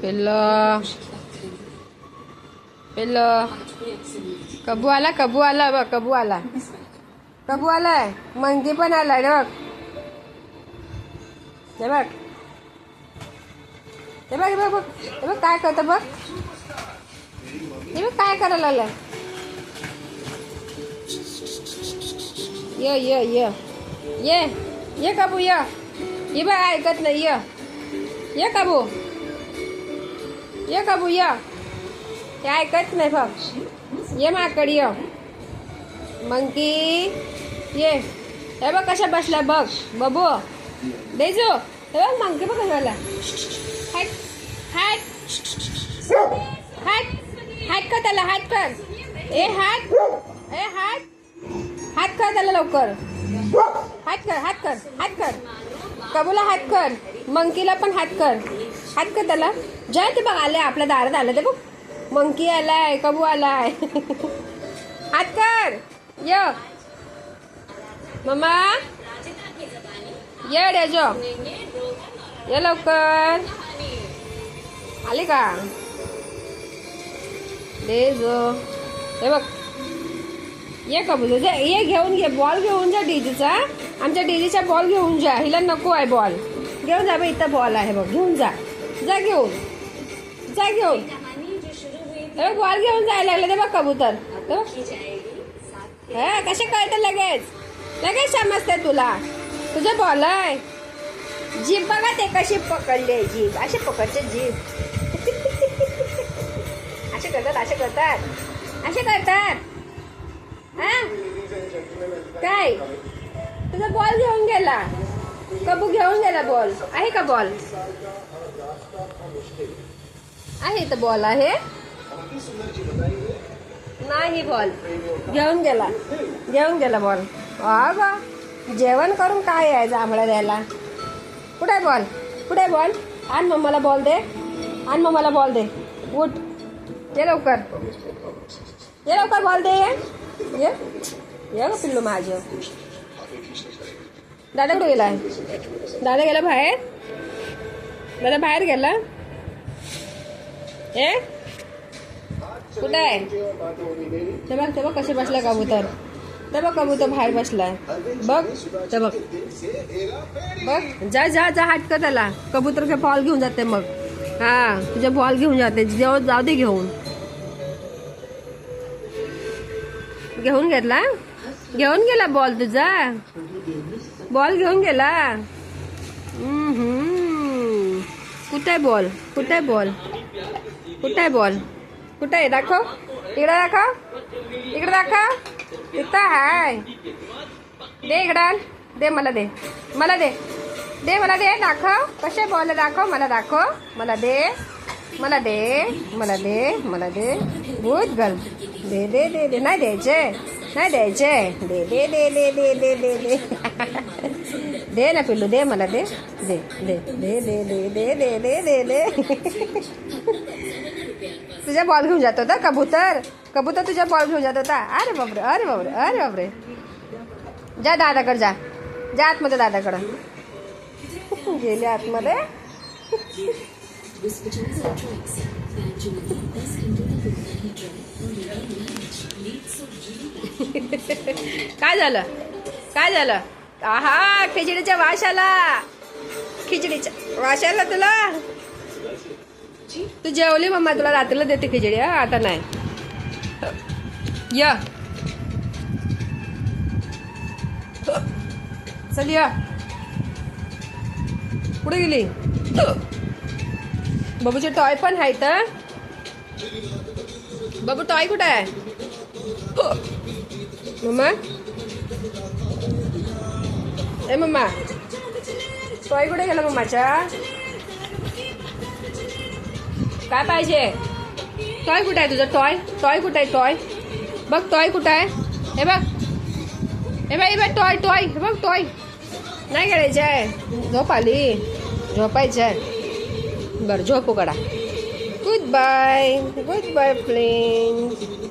pillow pillow कबू आला बघ कबू आलाय मंकी पण आलाय बघ हे बघ हे बघ हे बघ हे बघ काय करतं बघ हे बघ काय करायला लागलाय ये कबू ये बघ ऐकत नाही ये कबू हे ऐकत नाही बघ ये माकड ये मंकी ये हे बघ कशा बसल्या बघ बबू देजो हे बघ मंकी बघ कशाला हाट हाट हाट हाट कर त्याला हाट कर ए हाट हात कर त्याला लवकर हात कर कबूला हात कर मंकीला पण हात कर त्याला जय ते बघ आले आपल्या दारात आलं ते बघ मंकी आलाय कबू आलाय हात कर य मम्मा ये डेजो ये लवकर आले का डेजो हे बघ ये कबूल ये घेऊन घे बॉल घेऊन जा डीजीचा आमच्या डीजीचा बॉल घेऊन जा हिला नको आहे बॉल घेऊन जा बा इथं बॉल आहे बघ घेऊन जा घेऊन हे बॉल घेऊन जायला लागले ते बघ कबूतर हा कसे कळतं लगेच समजते तुला तुझं बॉल आहे जीभ बघा ते कशी पकडले जीभ असे पकडचे जीभ असे करतात काय तुझा बॉल घेऊन गेला कबू घेऊन गेला बॉल आहे का बॉल आहे तर बॉल आहे नाही बॉल घेऊन गेला बॉल बा जेवण करून काय आहे जांभळा द्यायला कुठे बॉल आण मम्माला बॉल दे उठ ये लवकर बॉल दे ये ग पिल्लू माझं दादा कुठे गेला दादा गेला बाहेर गेला ए कुठे आहे ते बघ कसे बसला कबूतर कबूतर बाहेर बसलाय बघ जा हाट कर त्याला कबूतर के बॉल घेऊन जाते मग हा तुझ्या बॉल घेऊन जाते जाऊ दे घेऊन गेला बॉल तुझा बॉल घेऊन गेला कुठे बॉल कुठे दाखव इकडे दाखव इथं हाय दे इकडं दे मला दे दाखव कसे बॉल दाखव मला दे गुड गर्ल दे नाही द्यायचे दे ना पिल्लू दे मला दे तुझ्या बॉल घेऊन जात होता कबूतर तुझ्या बॉल घेऊन जात होता अरे बापरे जा दादाकडे जा आतमध्ये दादाकडं गेले आतमध्ये काय झालं आहा खिचडीच्या वाशाला तुला तू जेवली मम्मा तुला रात्रीला देते खिचडी आता नाही या चल या कुठे गेली बाबूचे टॉय पण आहेत बाबू टॉय कुठे आहे मम्मा मम्मा टॉय कुठे गेला मम्माच्या काय पाहिजे टॉय कुठे आहे तुझा टॉय कुठे आहे टॉय बघ टॉय कुठे आहे हे बघ टॉय हे बघ टॉय नाही खेळायचं आहे झोपायचं आहे बरं झोपू कडा गुड बाय फ्रेंड्स